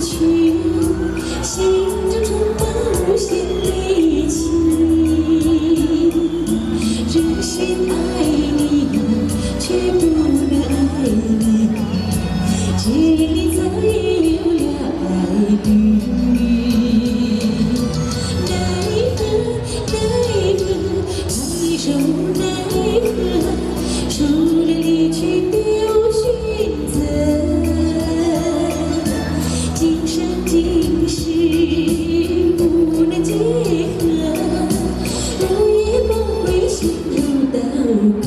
去，心中充满无限力气。真心爱你，却不能爱你，这里早已有了爱侣。奈何，一首奈何，除了离去别无选择。今生今世不能结合，我也不会陷入刀割。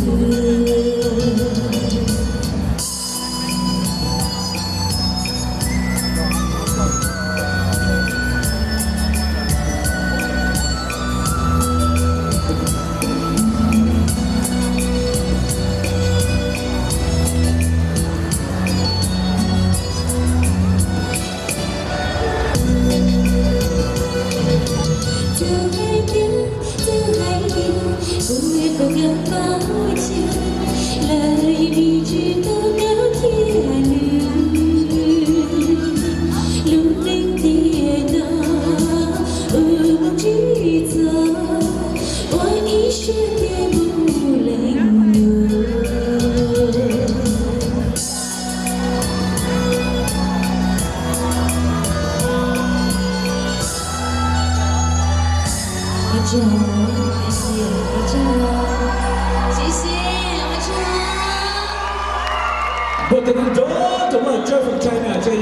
不愿多个抱歉，来一直到高天路能跌倒，无梦之走，我一时跌不泪流。阿周，感谢阿周，谢谢阿周。But the China